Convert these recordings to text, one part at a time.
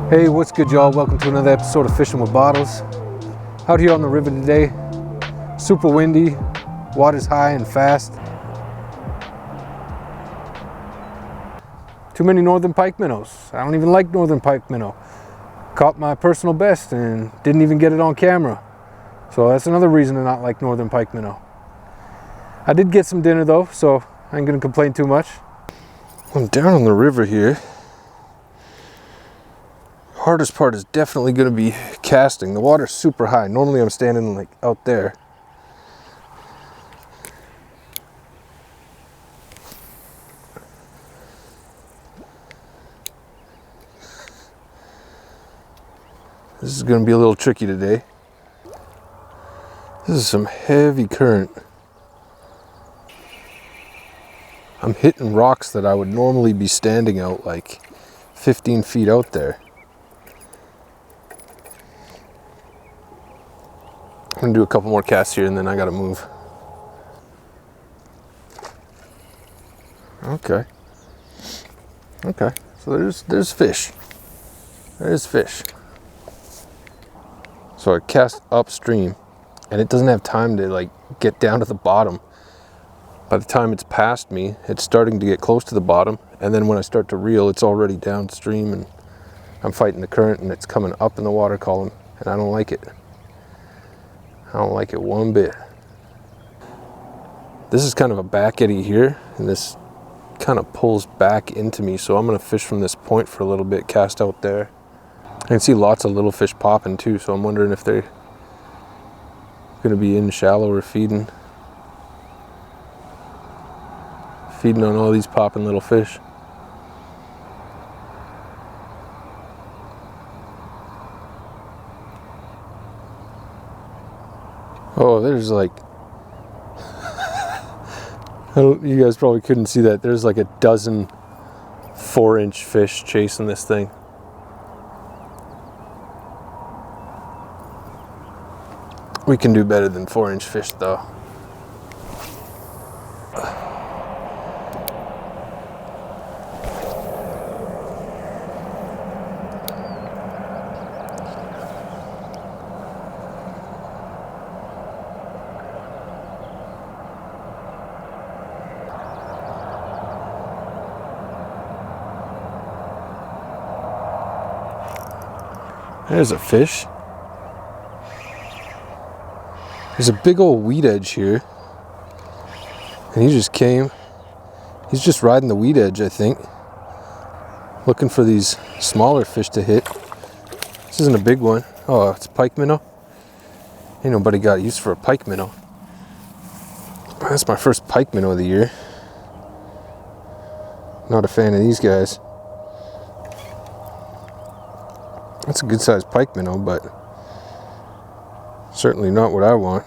Hey, what's good, y'all? Welcome to another episode of Fishing with Bottles. Out here on the river today, super windy, water's high and fast. Too many Northern Pikeminnows. I don't even like Northern Pikeminnow. Caught my personal best and didn't even get it on camera. So that's another reason to not like Northern Pikeminnow. I did get some dinner though, so I ain't gonna complain too much. I'm down on the river here. Hardest part is definitely going to be casting. The water's super high. Normally I'm standing like out there. This is going to be a little tricky today. This is some heavy current. I'm hitting rocks that I would normally be standing out like 15 feet out there. I'm gonna do a couple more casts here and then I gotta move. Okay. So there's fish. There's fish. So I cast upstream and it doesn't have time to like get down to the bottom. By the time it's past me, it's starting to get close to the bottom, and then when I start to reel, it's already downstream and I'm fighting the current and it's coming up in the water column, and I don't like it. I don't like it one bit. This is kind of a back eddy here, and this kind of pulls back into me, so I'm gonna fish from this point for a little bit, cast out there. I can see lots of little fish popping too, so I'm wondering if they're gonna be in shallow or feeding on all these popping little fish. Oh, there's like, you guys probably couldn't see that. There's like a dozen 4-inch fish chasing this thing. We can do better than 4-inch fish though. There's a fish. There's a big old weed edge here. And he just came. He's just riding the weed edge, I think. Looking for these smaller fish to hit. This isn't a big one. Oh, it's a pike minnow. Ain't nobody got used for a pike minnow. That's my first pike minnow of the year. Not a fan of these guys. That's a good sized pike minnow, but certainly not what I want.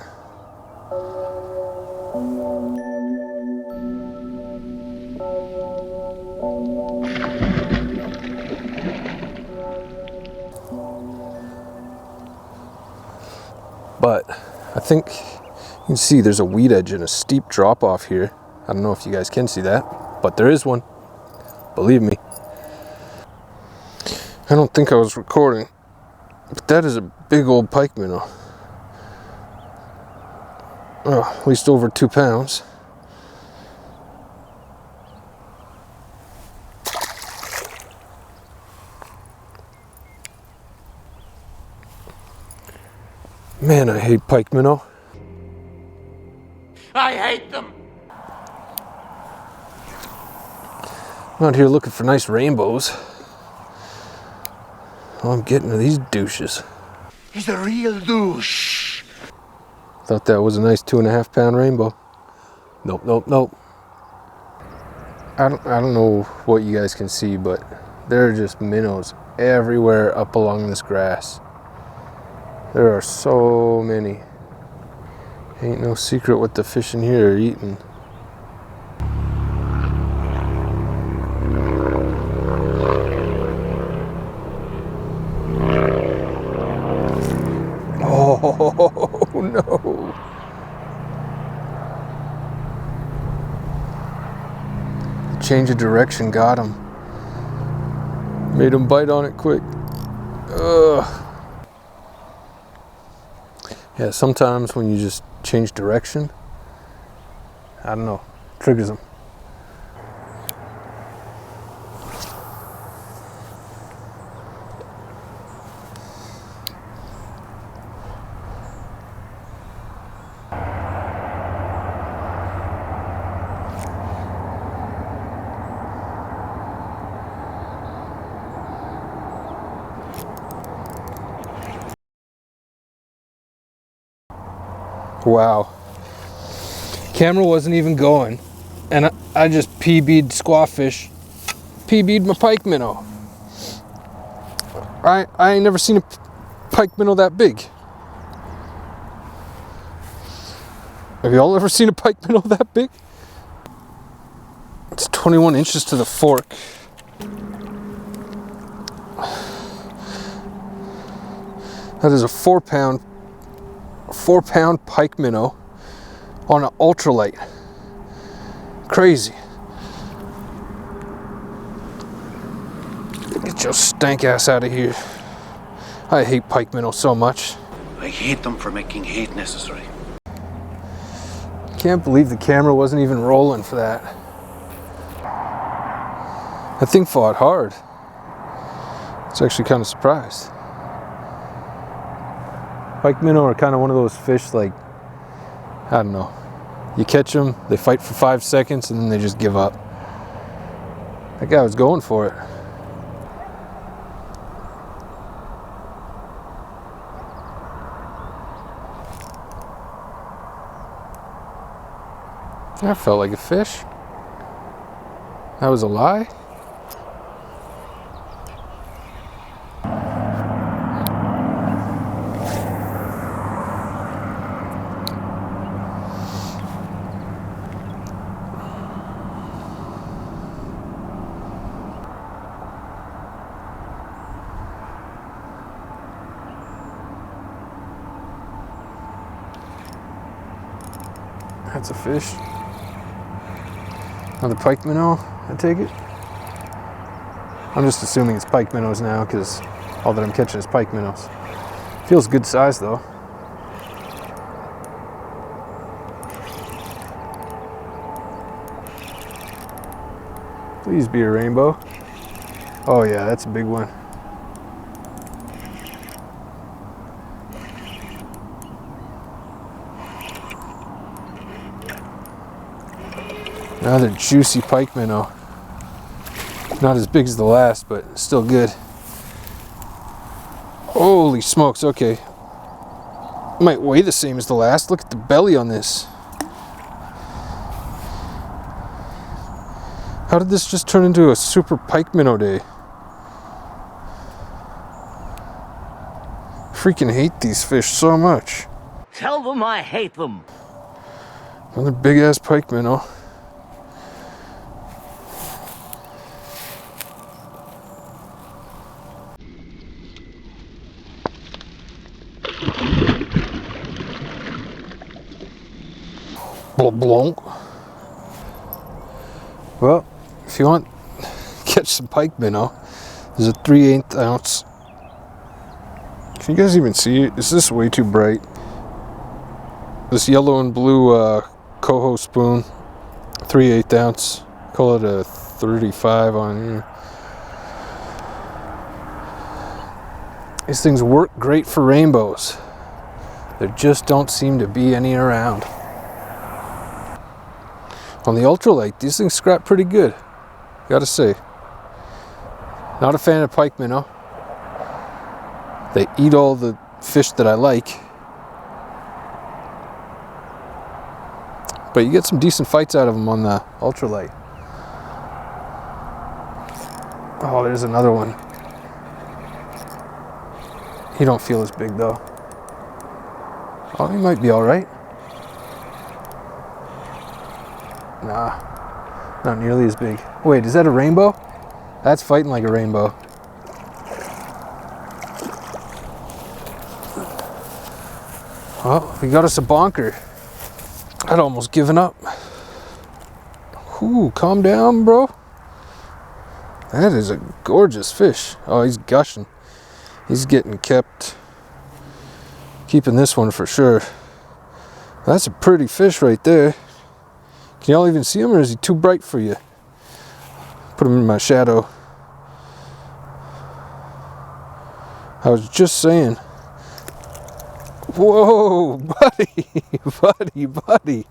But I think you can see there's a weed edge and a steep drop off here. I don't know if you guys can see that, but there is one. Believe me. I don't think I was recording, but that is a big old pike minnow. Oh, at least over 2 pounds. Man, I hate pike minnow. I hate them. I'm out here looking for nice rainbows. All I'm getting are these douches. He's a real douche. Thought that was a nice 2.5 pound rainbow. Nope. I don't know what you guys can see, but there are just minnows everywhere up along this grass. There are so many. Ain't no secret what the fish in here are eating. Oh no. The change of direction got him. Made him bite on it quick. Ugh. Yeah, sometimes when you just change direction, I don't know, triggers them. Wow. Camera wasn't even going, and I just PB'd Squawfish, PB'd my pike minnow. I ain't never seen a pike minnow that big. Have y'all ever seen a pike minnow that big? It's 21 inches to the fork. That is a 4-pound pike minnow on an ultralight. Crazy. Get your stank ass out of here. I hate pike minnows so much. I hate them for making hate necessary. Can't believe the camera wasn't even rolling for that. That thing fought hard. I was actually kind of surprised. Pike minnow are kind of one of those fish, like, I don't know. You catch them, they fight for 5 seconds, and then they just give up. That guy was going for it. That felt like a fish. That was a lie. That's a fish. Another pike minnow, I take it. I'm just assuming it's pike minnows now because all that I'm catching is pike minnows. Feels good size though. Please be a rainbow. Oh yeah, that's a big one. Another juicy pike minnow. Not as big as the last, but still good. Holy smokes, okay. Might weigh the same as the last. Look at the belly on this. How did this just turn into a super pike minnow day? Freaking hate these fish so much. Tell them I hate them. Another big ass pike minnow. Blonk. Well, if you want to catch some pike minnow, there's a 3/8 ounce. Can you guys even see it? Is this way too bright? This yellow and blue Koho spoon, 3/8 ounce. Call it a 35 on here. These things work great for rainbows. There just don't seem to be any around. On the ultralight, these things scrap pretty good, gotta say. Not a fan of pike minnow. They eat all the fish that I like. But you get some decent fights out of them on the ultralight. Oh, there's another one. He don't feel as big though. Oh, he might be all right. Nah, not nearly as big. Wait, is that a rainbow? That's fighting like a rainbow. Well, we got us a bonker. I'd almost given up. Ooh, calm down, bro. That is a gorgeous fish. Oh, he's gushing. He's getting kept. Keeping this one for sure. That's a pretty fish right there. Can y'all even see him, or is he too bright for you? Put him in my shadow. I was just saying. Whoa, buddy, buddy.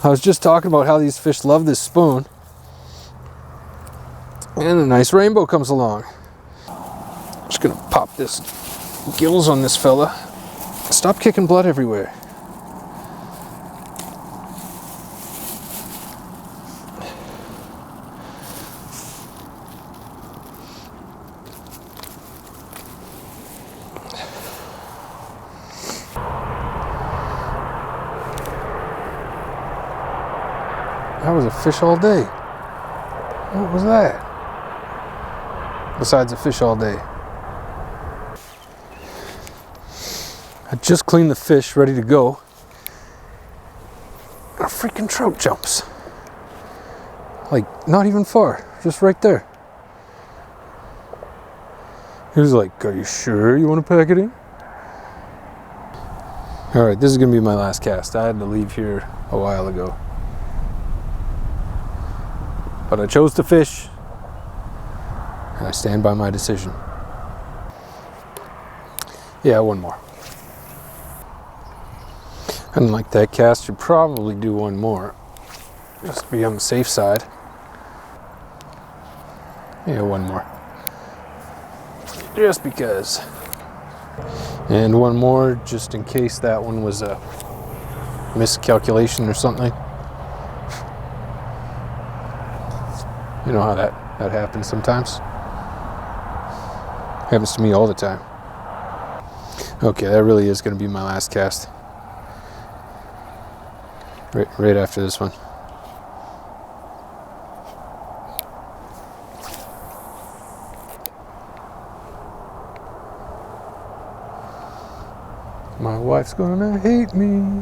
I was just talking about how these fish love this spoon. And a nice rainbow comes along. I'm just gonna pop this gills on this fella. Stop kicking blood everywhere. That was a fish all day. What was that? Besides a fish all day. I just cleaned the fish, ready to go. And a freaking trout jumps. Like, not even far, just right there. He was like, "Are you sure you want to pack it in?" All right, this is gonna be my last cast. I had to leave here a while ago. But I chose to fish, and I stand by my decision. Yeah, one more. And like that cast, should probably do one more. Just to be on the safe side. Yeah, one more. Just because. And one more, just in case that one was a miscalculation or something. You know how that happens sometimes. Happens to me all the time. Okay, that really is going to be my last cast. Right after this one. My wife's gonna hate me.